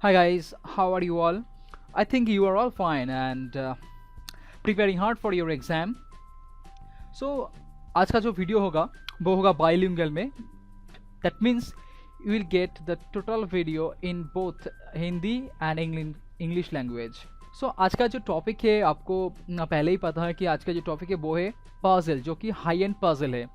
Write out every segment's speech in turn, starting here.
Hi guys, how are you all? I think you are all fine and preparing hard for your exam. So आज का जो video होगा वो होगा bilingual में. That means you will get the total video in both Hindi and English language. So आज का जो टॉपिक है आपको पहले ही पता है कि आज का जो टॉपिक है वो है पजल, जो कि हाई एंड पजल है.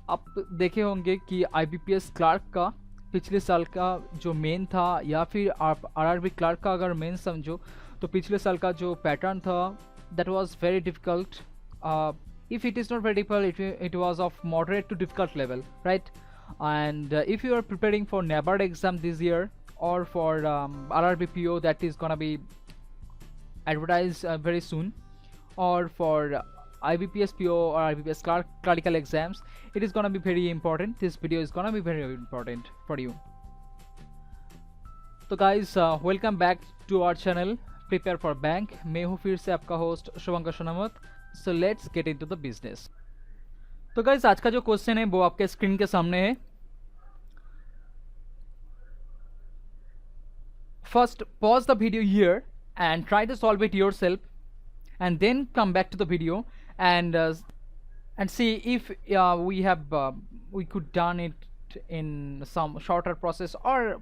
आप देखे होंगे कि IBPS क्लार्क का पिछले साल का जो मेन था, या फिर आप RRB क्लार्क का अगर मेन समझो तो पिछले साल का जो पैटर्न था that was very difficult. if it is not very difficult, it was of moderate to difficult level, right? And if you are preparing for NABARD exam this year, or for RRB PO that is gonna be advertised very soon, or for IBPS PO or IBPS clerical exams, it is gonna be very important. This video is gonna be very important for you. तो guys, welcome back to our channel Prepare for Bank. मैं हूँ फिर से आपका host Shubhankar Shanamat. So let's get into the business. तो guys, आज का जो क्वेश्चन है वो आपके स्क्रीन के सामने है. First, pause the video here and try to solve it yourself, and then come back to the video and see if we could done it in some shorter process, or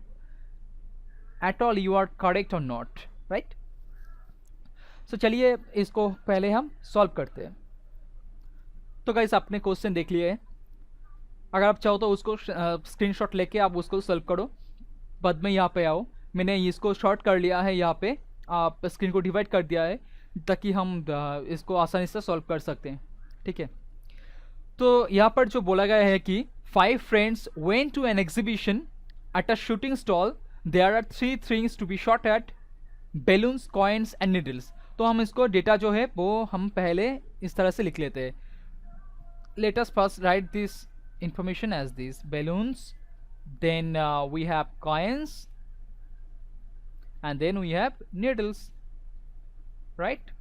at all you are correct or not, right? So चलिए इसको पहले हम solve करते हैं. तो guys, आपने question देख लिया है. अगर आप चाहो तो उसको स्क्रीनशॉट लेके आप उसको सॉल्व करो. बाद में यहाँ पे आओ. मैंने इसको शॉर्ट कर लिया है, यहाँ पे आप स्क्रीन को डिवाइड कर दिया है ताकि हम इसको आसानी से सॉल्व कर सकते हैं. ठीक है. तो यहाँ पर जो बोला गया है कि 5 friends went to an exhibition at a shooting stall. There are 3 things to be shot at: balloons, coins and needles. तो हम इसको डेटा जो है वो हम पहले इस तरह से लिख लेते हैं. Let us first write this information as this: balloons, then we have coins, and then we have needles, right?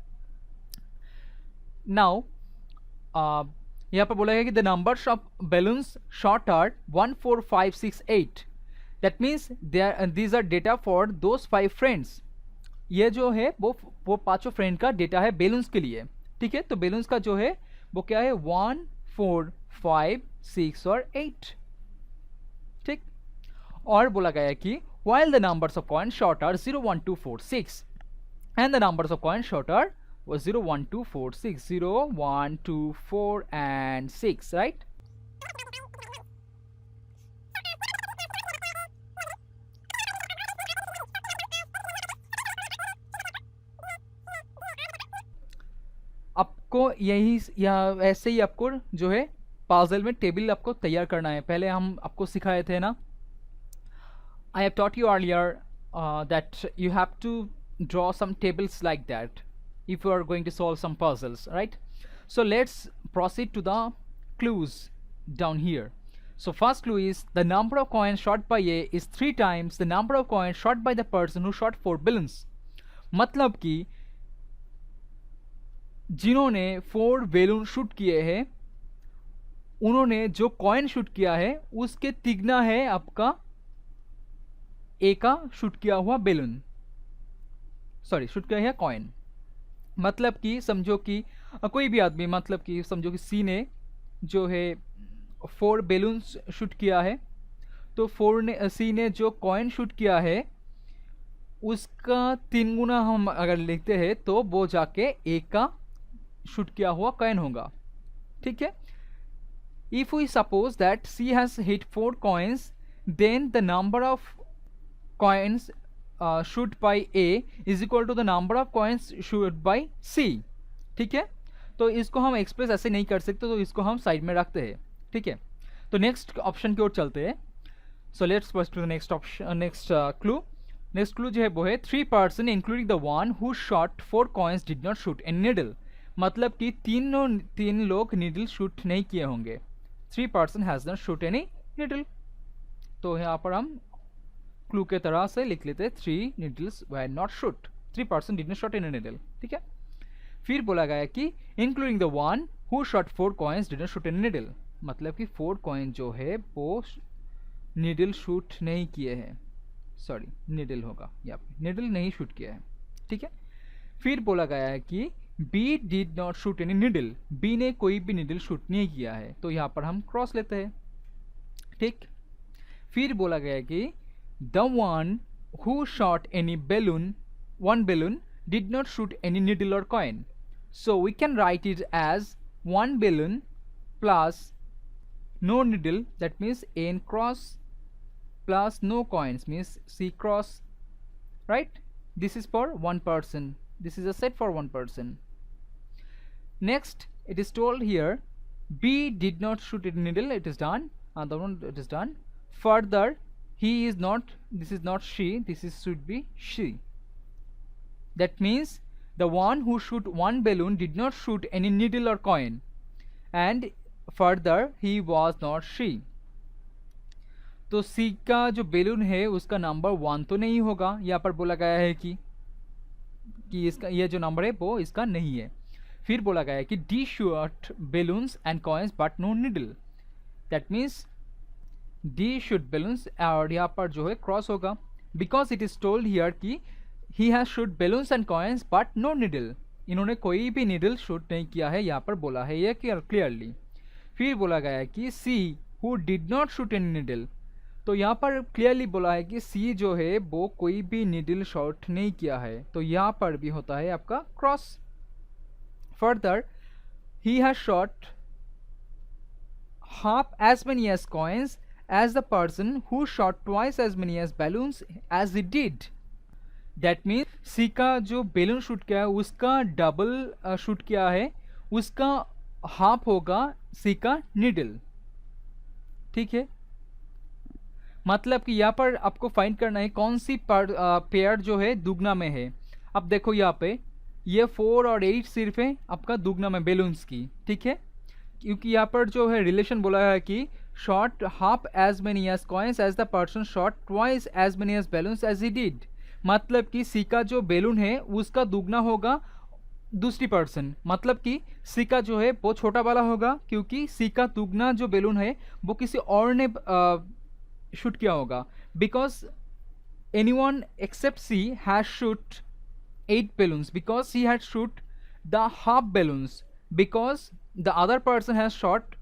Now यहाँ पर बोला गया कि the numbers of balloons shot are 1 4 5 6 8. That means these are data for those 5 friends. ये जो है वो पांचों फ्रेंड का डेटा है बेलून्स के लिए. ठीक है. तो बेलून्स का जो है वो क्या है? 1 4 5 6 और 8. ठीक. और बोला गया है कि while the numbers of coins shot are 0 1 2 4 6, and the numbers of coins shot are was 0 1 2 4 6, 0 1 2 4 and 6, right? आपको यही या ऐसे ही आपको जो है पजल में टेबल आपको तैयार करना है. पहले हम आपको सिखाए थे ना. I have taught you earlier that you have to draw some tables like that if you are going to solve some puzzles, right? So let's proceed to the clues down here. So first clue is the number of coins shot by A is 3 times the number of coins shot by the person who shot 4 balloons. मतलब कि जिन्होंने 4 balloon shoot किए हैं उन्होंने जो coin shoot किया है उसके तिगना है आपका ए का शूट किया हुआ बैलून, सॉरी शूट किया है कॉइन. मतलब कि समझो कि कोई भी आदमी, मतलब कि समझो कि सी ने जो है 4 बैलून शूट किया है, तो सी ने जो कॉइन शूट किया है उसका 3 गुना हम अगर लिखते हैं तो वो जाके ए का शूट किया हुआ कॉइन होगा. ठीक है. If we suppose that C has hit 4 coins, then the number of coins shoot by A is equal to the number of coins shoot by C. ठीक है. तो इसको हम एक्सप्रेस ऐसे नहीं कर सकते, तो इसको हम साइड में रखते हैं. ठीक है. तो नेक्स्ट ऑप्शन की ओर चलते हैं. So let's proceed to the next option, next clue. Next clue जो है वो है 3 person including the one who shot 4 coins did not shoot any needle. मतलब कि तीन लोग नीडल शूट नहीं किए होंगे. 3 person has not shoot any needle. तो यहाँ पर हम क्लू के तरह से लिख लेते हैं 3 needles were not shoot. 3 person did not shoot any needle. ठीक है. फिर बोला गया कि including the one who shot 4 coins did not shoot any needle. मतलब कि 4 coin जो है वो नीडल शूट नहीं किए हैं. सॉरी निडल होगा, यहाँ पे निडल नहीं शूट किया है, ठीक है। फिर बोला गया है कि B did not shoot any needle, B ने कोई भी निडल शूट नहीं किया है, तो यहाँ पर हम क्रॉस लेते हैं, ठीक। फिर बोला गया है कि the one who shot any balloon, one balloon did not shoot any needle और coin, so we can write it as one balloon plus no needle, that means n cross plus no coins means c cross, right? This is for one person, this is a set for one person. Next it is told here b did not shoot a needle, it is done, other one it is done. Further he is not, this is not she, this is should be she. That means the one who shoot one balloon did not shoot any needle or coin, and further he was not she. तो सी का जो balloon है उसका number 1 तो नहीं होगा, यहाँ पर बोला गया है कि इसका ये जो नंबर है वो इसका नहीं है। फिर बोला गया है कि D shoot balloons and coins but no needle, that means D shoot balloons, और यहाँ पर जो है क्रॉस होगा, because it is told here कि he has shoot balloons and coins but no needle, इन्होंने कोई भी निडल शूट नहीं किया है, यहाँ पर बोला है ये क्लियरली। फिर बोला गया है कि see who did not shoot any needle, तो यहाँ पर क्लियरली बोला है कि सी जो है वो कोई भी निडल शॉट नहीं किया है, तो यहाँ पर भी होता है आपका cross. Further he has shot half as many as coins as the person who shot twice as many as balloons as he did, that means C का जो बैलून शूट किया है उसका डबल शूट किया है, उसका हाफ होगा सी का निडल, ठीक है। मतलब कि यहाँ पर आपको फाइंड करना है कौन सी पेयर जो है दुगना में है। अब देखो यहाँ पे ये 4 और 8 सिर्फ है आपका दुगना में बैलून्स की, ठीक है, क्योंकि यहाँ पर जो है रिलेशन बोला है कि shot half as many as coins as the person shot twice as many as balloons as he did, मतलब कि सी का जो बैलून है उसका दुगना होगा दूसरी पर्सन, मतलब कि सी का जो है वो छोटा वाला होगा, क्योंकि सी का दुगना जो बैलून है वो किसी और ने शूट किया होगा, because anyone except C has shoot 8 balloons because he had shoot the half balloons, because the other person has shot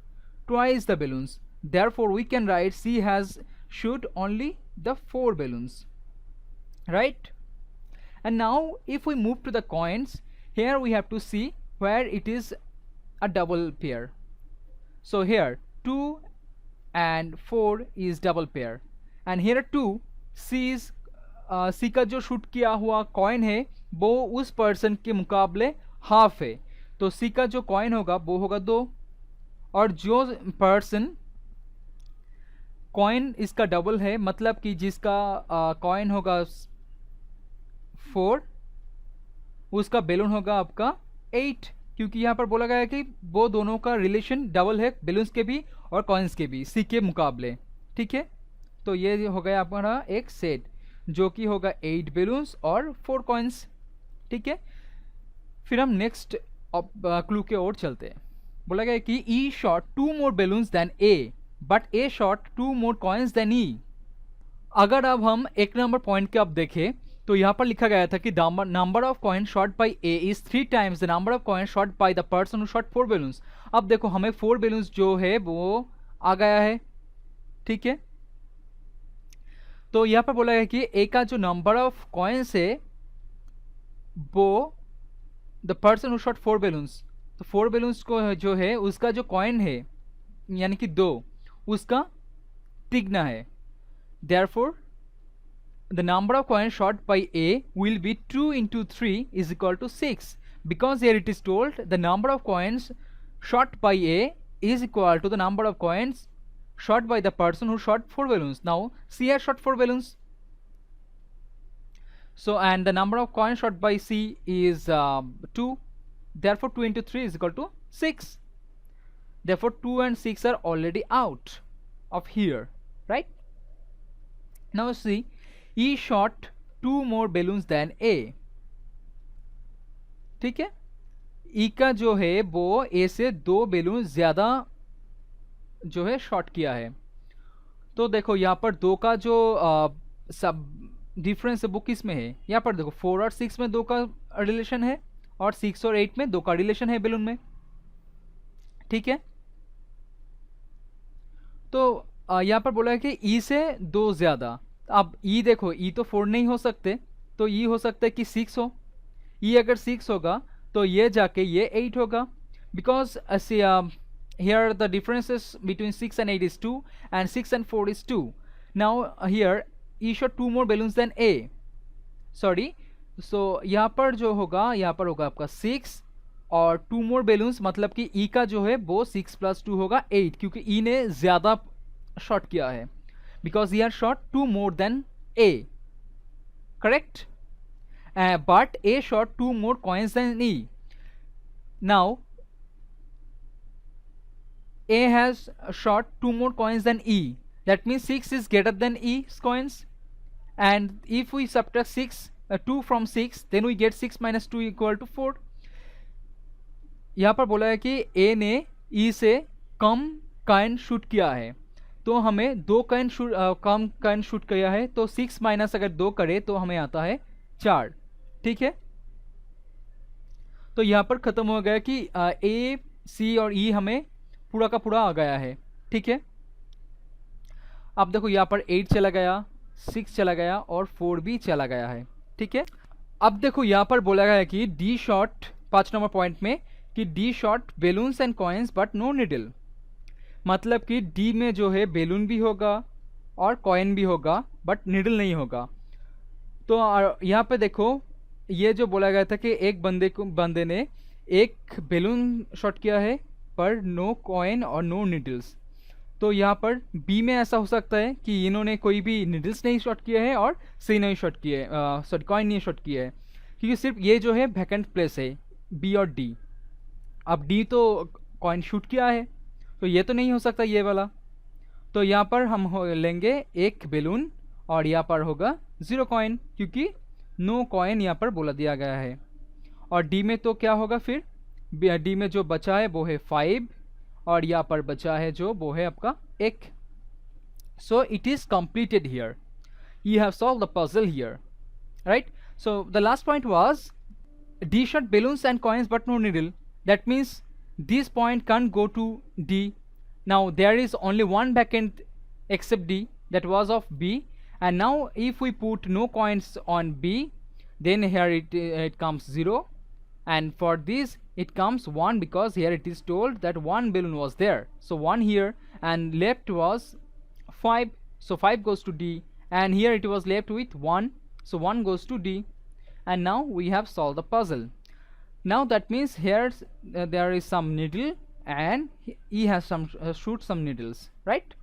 twice the balloons, therefore we can write C has shoot only the 4 balloons, right? And now if we move to the coins, here we have to see where it is a double pair. So here 2 and 4 is double pair, and here 2 C is सी का जो shoot किया हुआ coin है वो उस person के मुकाबले half है, तो सी का जो कॉइन होगा वो होगा 2, और जो पर्सन कॉइन इसका डबल है, मतलब कि जिसका कॉइन होगा 4 उसका बैलून होगा आपका 8, क्योंकि यहाँ पर बोला गया है कि वो दोनों का रिलेशन डबल है, बैलून्स के भी और कॉइन्स के भी सी के मुकाबले, ठीक है। तो ये हो गया हमारा एक सेट जो कि होगा 8 बैलून्स और 4 कॉइन्स, ठीक है। फिर हम नेक्स्ट क्लू के ओर चलते हैं। बोला गया कि E shot 2 more balloons than A, but A shot 2 more coins than E. अगर अब हम एक नंबर पॉइंट के अब देखें तो यहाँ पर लिखा गया था कि the number of coin shot by A is 3 times the number of coin shot by the person who shot 4 balloons. अब देखो हमें 4 बैलून्स जो है वो आ गया है, ठीक है। तो यहाँ पर बोला गया कि ए का जो नंबर ऑफ कॉइन्स है वो the person who shot 4 balloons, तो 4 बैलून्स को जो है उसका जो कॉइन है यानी कि 2 उसका तिगना है, therefore the number of coin shot by A will be 2 into 3 is equal to 6, because here it is told the number of coins shot by A is equal to the number of coins shot by the person who shot 4 balloons. Now C has shot 4 balloons, so and the number of coins shot by C is 2, therefore 2 into 3 is equal to 6, therefore 2 and 6 are already out of here, right? Now see, E shot 2 more balloons than A, ठीक है। E का जो है वो A से 2 balloon ज्यादा जो है शॉट किया है, तो देखो यहाँ पर 2 का जो सब डिफरेंस है वो किस में है, यहाँ पर देखो 4 और 6 में 2 का रिलेशन है और 6 और 8 में 2 का रिलेशन है बेलून में, ठीक है। तो यहाँ पर बोला है कि ई से 2 ज़्यादा। अब ई देखो, ई तो 4 नहीं हो सकते, तो ई हो सकता है कि 6 हो। ई अगर 6 होगा तो ये जाके ये 8 होगा, because here the differences between 6 and 8 is 2 and 6 and 4 is 2. Now here E shot 2 more balloons than A. Sorry, so यहाँ पर जो होगा, यहाँ पर होगा आपका 6 और 2 more balloons, मतलब कि E का जो है वो 6 plus 2 होगा 8, क्योंकि E ने ज़्यादा शॉट किया है, because he had shot 2 more than A, correct? But A shot 2 more coins than E. Now A has shot 2 more coins than E. That means 6 is greater than E's coins. And if we subtract 2 from 6, then we get 6 minus 2 equal to 4. यहाँ पर बोला है कि A ने E से कम coin shoot किया है, तो हमें 2 कॉइन कम कॉइन शूट किया है, तो 6 माइनस अगर 2 करे तो हमें आता है 4, ठीक है। तो यहाँ पर ख़त्म हो गया कि A, C और E हमें पूरा का पूरा आ गया है, ठीक है। अब देखो यहाँ पर 8 चला गया, 6 चला गया और 4 भी चला गया है, ठीक है। अब देखो यहाँ पर बोला गया है कि डी शॉट 5 नंबर पॉइंट में कि D shot balloons and coins but no needle, मतलब कि डी में जो है बेलून भी होगा और कॉइन भी होगा बट निडल नहीं होगा। तो यहाँ पे देखो ये जो बोला गया था कि एक बंदे ने एक बेलून शॉट किया है पर नो कॉइन और नो निडल्स, तो यहाँ पर बी में ऐसा हो सकता है कि इन्होंने कोई भी निडल्स नहीं शॉट किए हैं और सी नहीं शॉट किए, सॉरी कॉइन नहीं शॉट किया है, क्योंकि सिर्फ ये जो है वैकेंट प्लेस है बी और डी। अब डी तो कॉइन शूट किया है, तो ये तो नहीं हो सकता ये वाला, तो यहाँ पर हम लेंगे एक बेलून और यहाँ पर होगा 0 कॉइन, क्योंकि नो कॉइन यहाँ पर बोला दिया गया है। और डी में तो क्या होगा फिर, डी में जो बचा है वो है 5 और यहाँ पर बचा है जो वो है आपका 1। So it is completed here, you have solve the puzzle here, right. So the last point was D shot balloons and coins but no needle. That means this point can't go to D. Now there is only one vacant except D, that was of B, and now if we put no coins on B, then here it comes 0, and for this it comes 1, because here it is told that one balloon was there, so 1 here, and left was 5, so 5 goes to D, and here it was left with 1, so 1 goes to D. And now we have solved the puzzle. Now that means here there is some needle and he has some shoot some needles, right?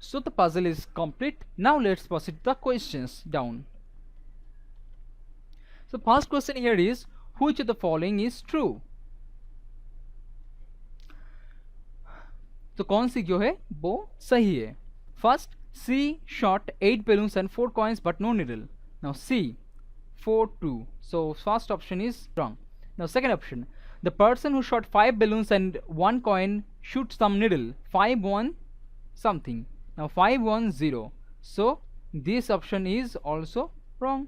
So the puzzle is complete. Now let's proceed to the questions down. So first question here is, which of the following is true? तो कौन सी जो है वो सही है? First, C shot 8 balloons and 4 coins but no needle. Now C 4 2, so first option is wrong. Now second option, the person who shot 5 balloons and 1 coin shoots some needle, 5 1 something. Now 5 1 0, so this option is also wrong.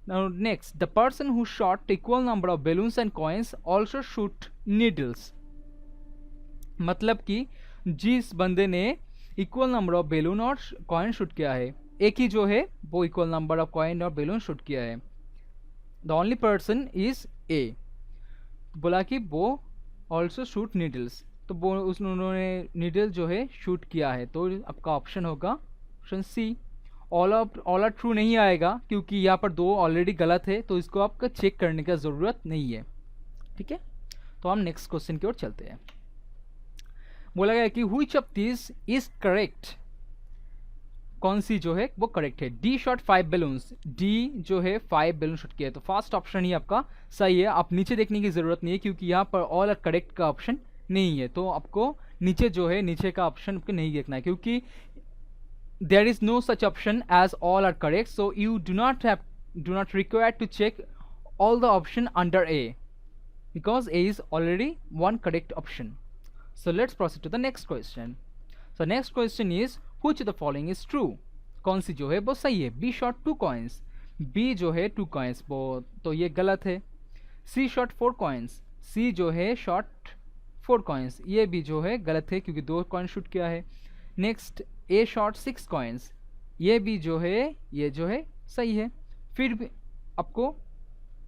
Now next, the person who shot equal number of balloons and coins also shoot needles, मतलब कि जिस बंदे ने equal number of balloon और coin shoot किया है, एक ही जो है वो इक्वल नंबर ऑफ कॉइन और बेलून शूट किया है, the only person is a, बोला कि वो ऑल्सो शूट नीडल्स, तो वो उन्होंने नीडल जो है शूट किया है, तो आपका ऑप्शन होगा option C. All are true नहीं आएगा क्योंकि यहाँ पर 2 ऑलरेडी गलत है, तो इसको आपका चेक करने का ज़रूरत नहीं है, ठीक है। तो हम नेक्स्ट क्वेश्चन की ओर चलते हैं। बोला गया कि which of this is correct, कौन सी जो है वो करेक्ट है। डी शॉट 5 बैलून्स, डी जो है 5 बैलून शॉट किया है, तो फर्स्ट ऑप्शन ही आपका सही है। आप नीचे देखने की ज़रूरत नहीं है क्योंकि यहाँ पर ऑल आर करेक्ट का ऑप्शन नहीं है, तो आपको नीचे जो है नीचे का ऑप्शन आपको नहीं देखना है, क्योंकि there is no such option as all are correct, so you do not require to check all the option under A, because A is already one correct option. So let's proceed to the next question. So next question is, which of the following is true? कौन सी जो है वो सही है? B shot 2 coins, B जो है 2 coins वो तो ये गलत है। सी शॉट 4 कॉइन्स, सी जो है शॉट 4 कॉइन्स, ये भी जो है गलत है क्योंकि 2 कॉइन शूट किया है। नेक्स्ट ए शॉट 6 कॉइन्स, ये भी जो है ये जो है सही है। फिर भी आपको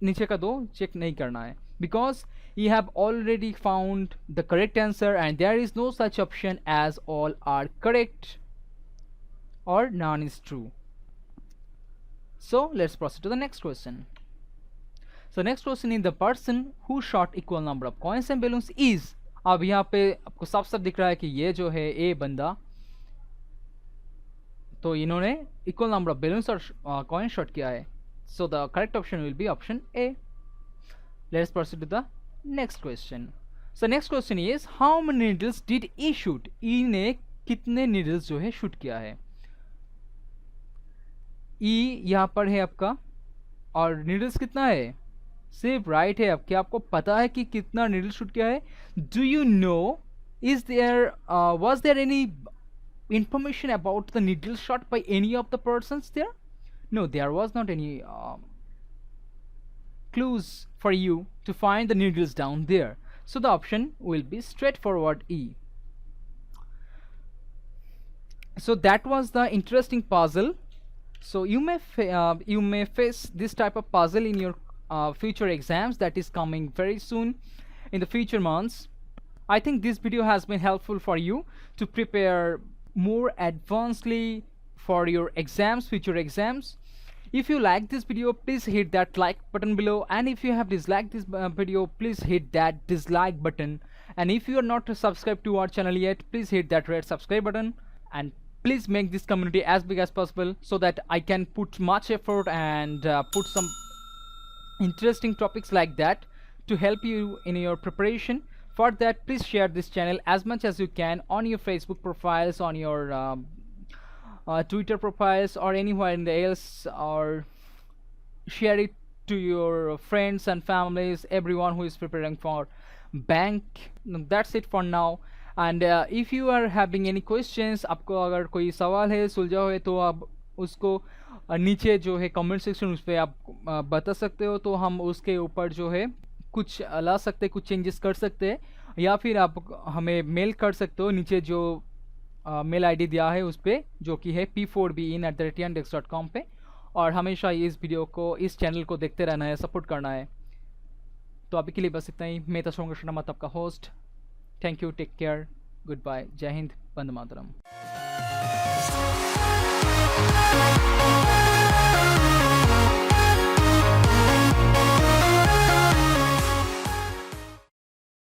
नीचे का 2 चेक नहीं करना है, because you have already found the correct answer and there is no such option as all are correct or none is true. So let's proceed to the next question. So next question is the person who shot equal number of coins and balloons is, अब यहाँ पे आपको साफ साफ दिख रहा है कि ये जो है ए बंदा, तो इन्होंने इक्वल नंबर ऑफ balloons और कॉइन शॉट किया है। So the correct option will be option A. Let's proceed to the next question. So next question is how many needles did E shoot? E ने कितने needles जो है shoot किया है? E यहाँ पर है आपका, और needles कितना है? सिर्फ राइट है। अब क्या आपको पता है कि कितना needles शूट किया है? Do you know, is there was there any information about the needles shot by any of the persons there? No, there was not any clues for you to find the needles down there. So the option will be straightforward E. So that was the interesting puzzle. So you may face this type of puzzle in your future exams that is coming very soon in the future months. I think this video has been helpful for you to prepare more advancedly for your exams, future exams. If you like this video, please hit that like button below, and if you have disliked this video, please hit that dislike button, and if you are not subscribed to our channel yet, please hit that red subscribe button, and please make this community as big as possible so that I can put much effort and put some interesting topics like that to help you in your preparation. For that, please share this channel as much as you can on your Facebook profiles, on your Twitter profiles, or anywhere in the else, or share it to your friends and families, everyone who is preparing for bank. That's it for now. And if you are having any questions, आपको अगर कोई सवाल है सुलझा है तो आप उसको नीचे जो है कमेंट सेक्शन उस पर आप बता सकते हो, तो हम उसके ऊपर जो है कुछ ला सकते, कुछ चेंजेस कर सकते हैं, या फिर आप हमें मेल कर सकते हो नीचे जो मेल आईडी दिया है उस पर, जो कि है p4bin@yandex.com पे। और हमेशा इस वीडियो को, इस चैनल को देखते रहना है, सपोर्ट करना है। तो अभी के लिए बस इतना ही। मैं तशोंग शर्मा आपका host. Thank you, take care, good bye, जय हिंद, वंदे मातरम।